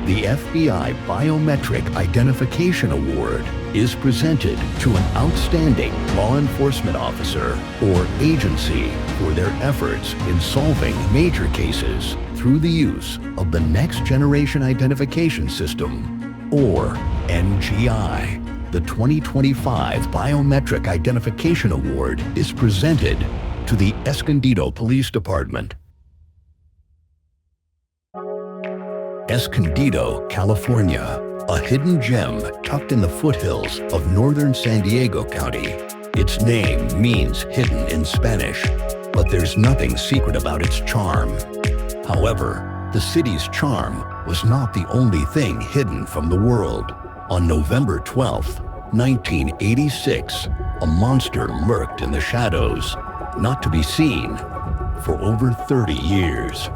The FBI Biometric Identification Award is presented to an outstanding law enforcement officer or agency for their efforts in solving major cases through the use of the Next Generation Identification System, or NGI. The 2025 Biometric Identification Award is presented to the Escondido Police Department. Escondido, California, a hidden gem tucked in the foothills of northern San Diego County. Its name means hidden in Spanish, but there's nothing secret about its charm. However, the city's charm was not the only thing hidden from the world. On November 12th, 1986, a monster lurked in the shadows, not to be seen for over 30 years.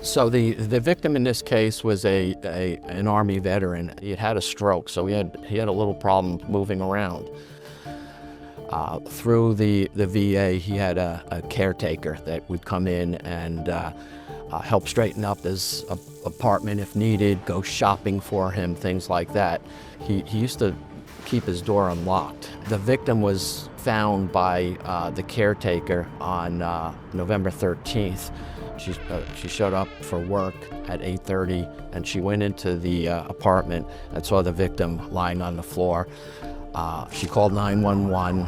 So the victim in this case was an Army veteran. He had a stroke, so he had a little problem moving around. Through the VA, he had a caretaker that would come in and help straighten up his apartment if needed, go shopping for him, things like that. He used to keep his door unlocked. The victim was found by the caretaker on November 13th. She showed up for work at 8:30, and she went into the apartment and saw the victim lying on the floor. She called 911.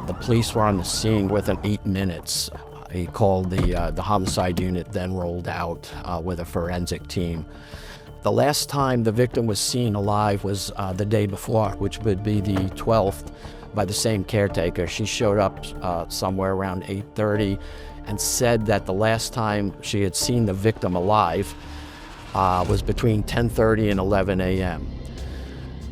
The police were on the scene within 8 minutes. He called the homicide unit, then rolled out with a forensic team. The last time the victim was seen alive was the day before, which would be the 12th, by the same caretaker. She showed up somewhere around 8:30 and said that the last time she had seen the victim alive was between 10:30 and 11 a.m.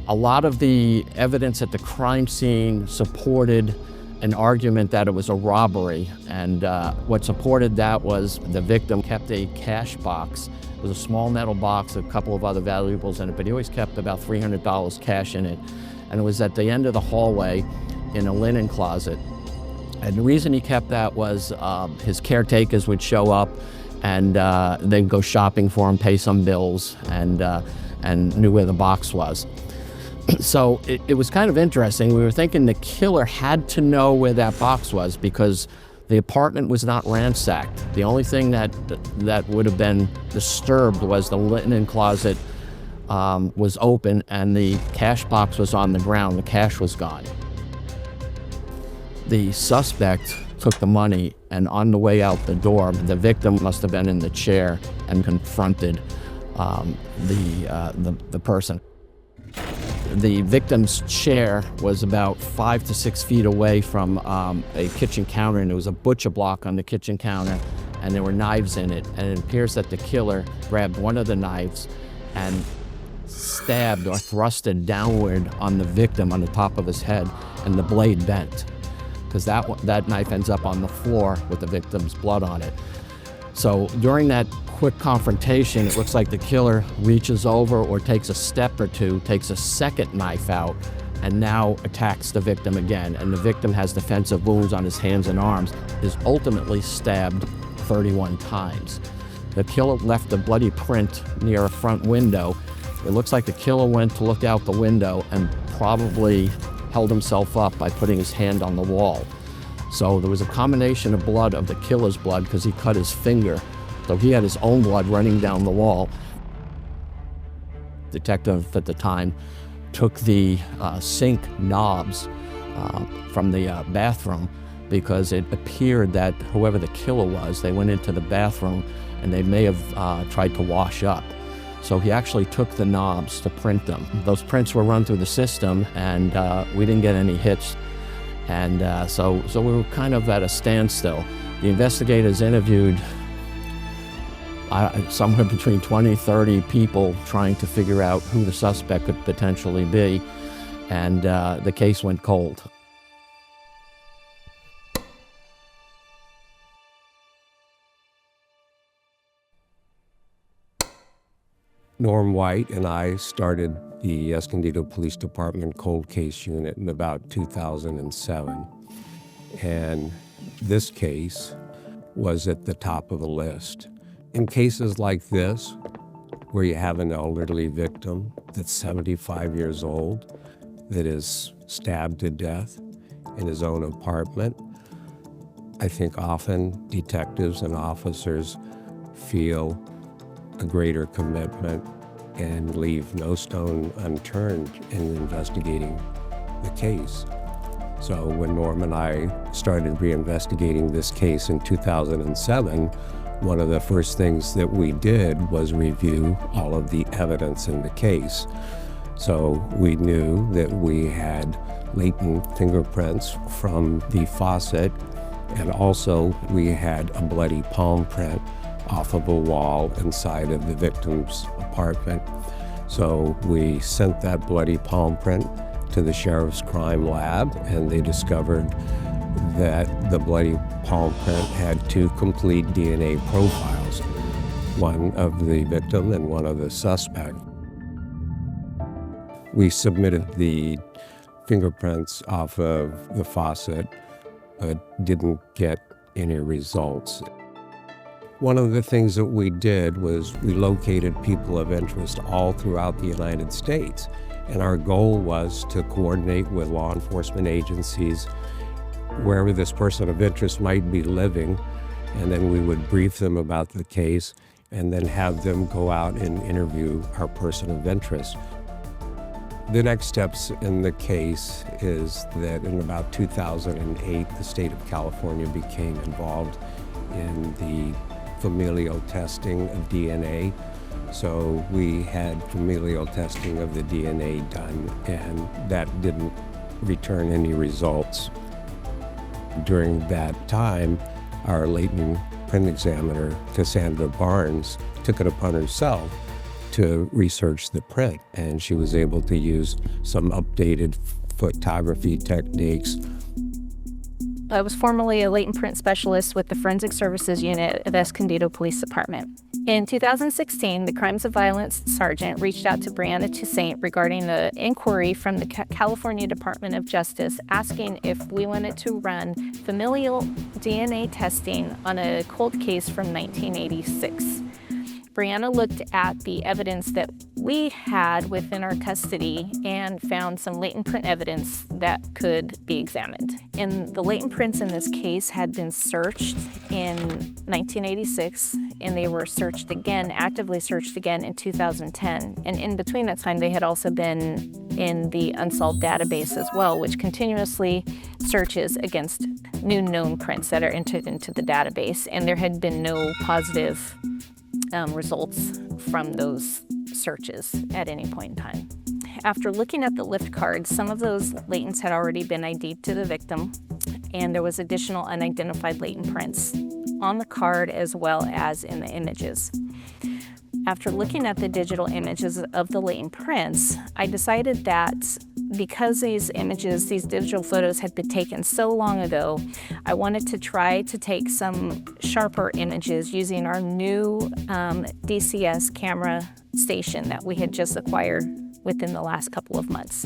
A lot of the evidence at the crime scene supported an argument that it was a robbery, and what supported that was the victim kept a cash box. It was a small metal box, a couple of other valuables in it, but he always kept about $300 cash in it, and it was at the end of the hallway in a linen closet. And the reason he kept that was his caretakers would show up and they'd go shopping for him, pay some bills, and knew where the box was. So it was kind of interesting. We were thinking the killer had to know where that box was because the apartment was not ransacked. The only thing that would have been disturbed was the linen closet was open and the cash box was on the ground. The cash was gone. The suspect took the money, and on the way out the door, the victim must have been in the chair and confronted the person. The victim's chair was about 5 to 6 feet away from a kitchen counter, and there was a butcher block on the kitchen counter, and there were knives in it. And it appears that the killer grabbed one of the knives and stabbed or thrusted downward on the victim on the top of his head, and the blade bent, because that knife ends up on the floor with the victim's blood on it. So during that quick confrontation, it looks like the killer reaches over or takes a step or two, takes a second knife out, and now attacks the victim again. And the victim has defensive wounds on his hands and arms, is ultimately stabbed 31 times. The killer left a bloody print near a front window. It looks like the killer went to look out the window and probably held himself up by putting his hand on the wall. So there was a combination of blood of the killer's blood because he cut his finger. So he had his own blood running down the wall. Detective at the time took the sink knobs from the bathroom because it appeared that whoever the killer was, they went into the bathroom and they may have tried to wash up. So he actually took the knobs to print them. Those prints were run through the system, and we didn't get any hits. And so we were kind of at a standstill. The investigators interviewed somewhere between 20, 30 people trying to figure out who the suspect could potentially be, and the case went cold. Norm White and I started the Escondido Police Department Cold Case Unit in about 2007. And this case was at the top of the list. In cases like this, where you have an elderly victim that's 75 years old, that is stabbed to death in his own apartment, I think often detectives and officers feel a greater commitment and leave no stone unturned in investigating the case. So when Norm and I started reinvestigating this case in 2007, one of the first things that we did was review all of the evidence in the case. So we knew that we had latent fingerprints from the faucet, and also we had a bloody palm print off of a wall inside of the victim's apartment. So we sent that bloody palm print to the sheriff's crime lab, and they discovered that the bloody palm print had two complete DNA profiles, one of the victim and one of the suspect. We submitted the fingerprints off of the faucet, but didn't get any results. One of the things that we did was we located people of interest all throughout the United States. And our goal was to coordinate with law enforcement agencies wherever this person of interest might be living, and then we would brief them about the case and then have them go out and interview our person of interest. The next steps in the case is that in about 2008, the state of California became involved in the familial testing of DNA. So we had familial testing of the DNA done, and that didn't return any results. During that time, our latent print examiner, Cassandra Barnes, took it upon herself to research the print, and she was able to use some updated photography techniques. I was formerly a latent print specialist with the Forensic Services Unit of Escondido Police Department. In 2016, the Crimes of Violence Sergeant reached out to Brianna Toussaint regarding the inquiry from the California Department of Justice asking if we wanted to run familial DNA testing on a cold case from 1986. Brianna looked at the evidence that we had within our custody and found some latent print evidence that could be examined. And the latent prints in this case had been searched in 1986, and they were searched again, actively searched again in 2010. And in between that time, they had also been in the unsolved database as well, which continuously searches against new known prints that are entered into the database. And there had been no positive results from those searches at any point in time. After looking at the lift cards, some of those latents had already been ID'd to the victim, and there was additional unidentified latent prints on the card as well as in the images. After looking at the digital images of the latent prints, I decided that because these images, these digital photos had been taken so long ago, I wanted to try to take some sharper images using our new DCS camera station that we had just acquired within the last couple of months.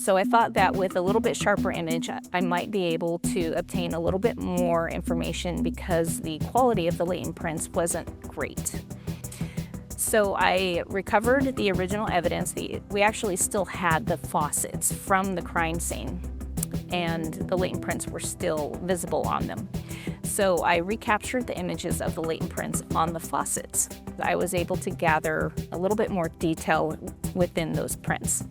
So I thought that with a little bit sharper image, I might be able to obtain a little bit more information because the quality of the latent prints wasn't great. So I recovered the original evidence. We actually still had the faucets from the crime scene, and the latent prints were still visible on them. So I recaptured the images of the latent prints on the faucets. I was able to gather a little bit more detail within those prints.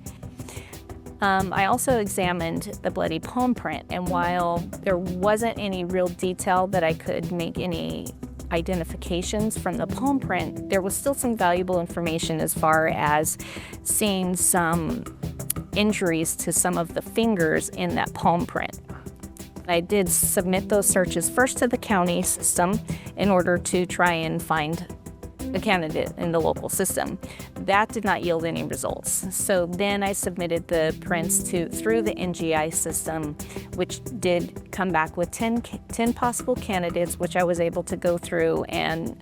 I also examined the bloody palm print, and while there wasn't any real detail that I could make any identifications from the palm print, there was still some valuable information as far as seeing some injuries to some of the fingers in that palm print. I did submit those searches first to the county system in order to try and find a candidate in the local system. That did not yield any results. So then I submitted the prints through the NGI system, which did come back with 10 possible candidates, which I was able to go through, and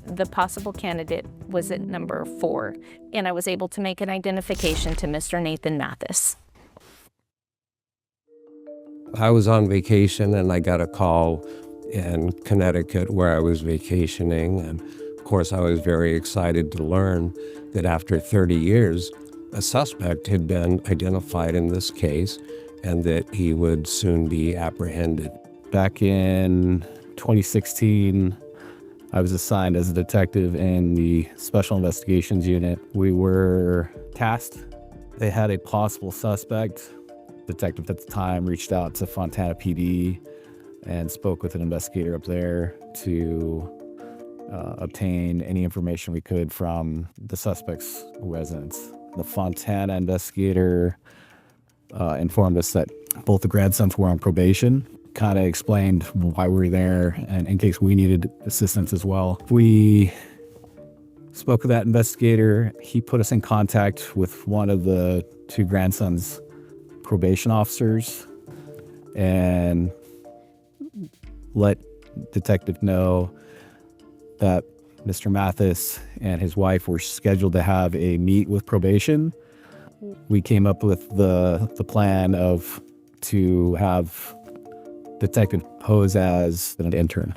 the possible candidate was at number 4. And I was able to make an identification to Mr. Nathan Mathis. I was on vacation and I got a call in Connecticut where I was vacationing. And of course, I was very excited to learn that after 30 years, a suspect had been identified in this case and that he would soon be apprehended. Back in 2016, I was assigned as a detective in the Special Investigations Unit. We were tasked. They had a possible suspect. Detective at the time reached out to Fontana PD and spoke with an investigator up there to obtain any information we could from the suspect's residence. The Fontana investigator informed us that both the grandsons were on probation, kind of explained why we were there and in case we needed assistance as well. We spoke with that investigator. He put us in contact with one of the two grandsons' probation officers and let detective know that Mr. Mathis and his wife were scheduled to have a meet with probation. We came up with the plan to have detective pose as an intern.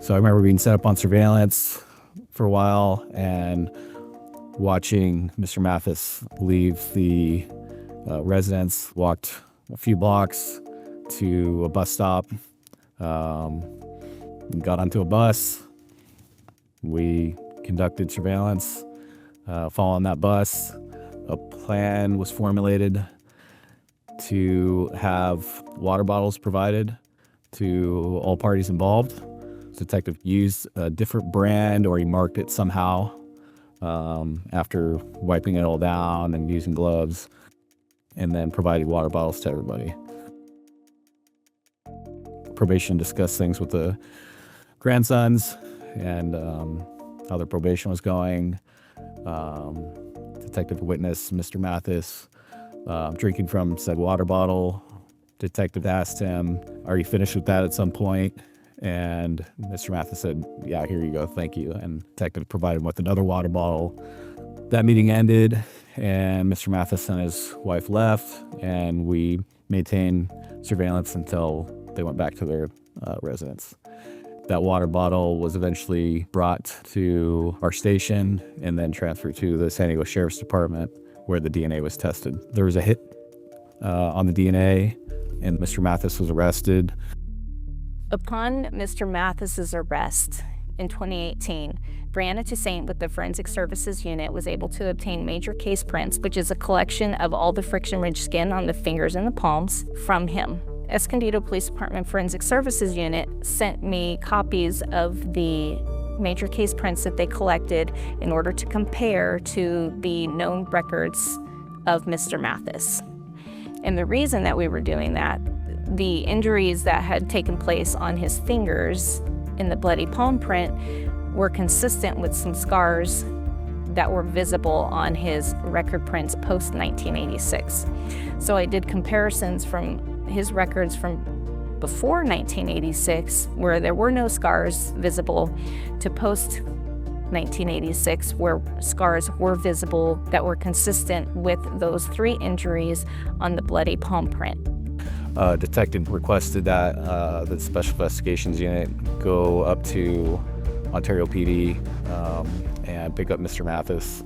So I remember being set up on surveillance for a while and watching Mr. Mathis leave the residence, walked a few blocks to a bus stop, got onto a bus. We conducted surveillance following that bus. A plan was formulated to have water bottles provided to all parties involved. The detective used a different brand, or he marked it somehow after wiping it all down and using gloves, and then provided water bottles to everybody. Probation discussed things with the grandsons and how their probation was going. Detective witnessed Mr. Mathis drinking from said water bottle. Detective asked him, "Are you finished with that at some point?" And Mr. Mathis said, "Yeah, here you go, thank you." And detective provided him with another water bottle. That meeting ended, and Mr. Mathis and his wife left, and we maintained surveillance until they went back to their residence. That water bottle was eventually brought to our station and then transferred to the San Diego Sheriff's Department, where the DNA was tested. There was a hit on the DNA, and Mr. Mathis was arrested. Upon Mr. Mathis's arrest in 2018, Brianna Toussaint with the Forensic Services Unit was able to obtain major case prints, which is a collection of all the friction-ridged skin on the fingers and the palms, from him. Escondido Police Department Forensic Services Unit sent me copies of the major case prints that they collected in order to compare to the known records of Mr. Mathis. And the reason that we were doing that, the injuries that had taken place on his fingers in the bloody palm print were consistent with some scars that were visible on his record prints post-1986. So I did comparisons from his records from before 1986, where there were no scars visible, to post-1986, where scars were visible that were consistent with those three injuries on the bloody palm print. Detective requested that the Special Investigations Unit go up to Ontario PD and pick up Mr. Mathis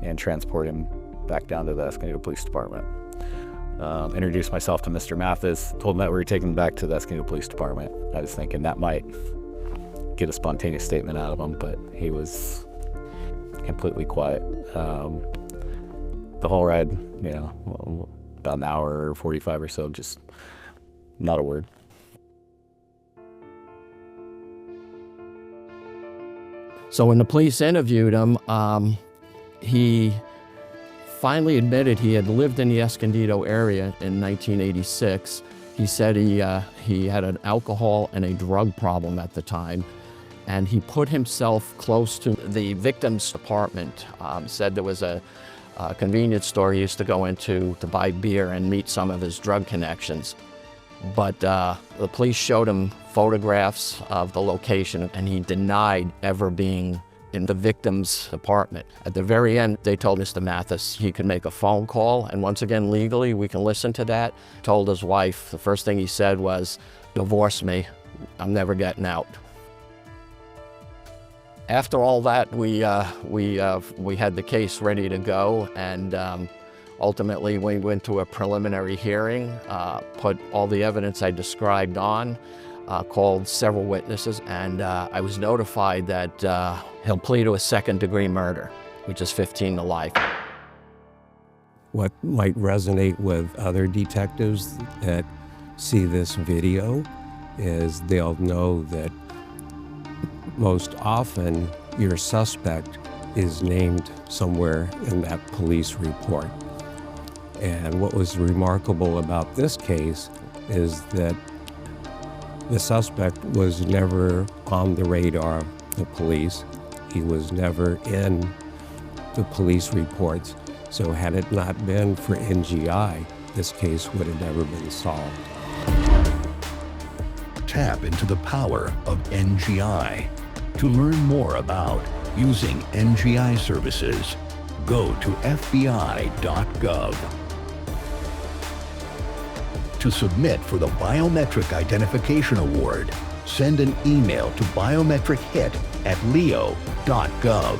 and transport him back down to the Escondido Police Department. Introduced myself to Mr. Mathis, told him that we were taking him back to the Escondido Police Department. I was thinking that might get a spontaneous statement out of him, but he was completely quiet. The whole ride, about an hour or 45 or so, just not a word. So when the police interviewed him, he finally admitted he had lived in the Escondido area in 1986. He said he had an alcohol and a drug problem at the time, and he put himself close to the victim's apartment. Said there was a convenience store he used to go into to buy beer and meet some of his drug connections. But the police showed him photographs of the location, and he denied ever being in the victim's apartment. At the very end, they told Mr. Mathis he could make a phone call, and once again, legally, we can listen to that. Told his wife, the first thing he said was, "Divorce me. I'm never getting out. After all that, we had the case ready to go, and ultimately we went to a preliminary hearing, put all the evidence I described on, called several witnesses, and I was notified that he'll plead to a second-degree murder, which is 15 to life. What might resonate with other detectives that see this video is they'll know that most often your suspect is named somewhere in that police report. And what was remarkable about this case is that the suspect was never on the radar of the police. He was never in the police reports. So had it not been for NGI, this case would have never been solved. Tap into the power of NGI. To learn more about using NGI services, go to FBI.gov. To submit for the Biometric Identification Award, send an email to biometrichit@leo.gov.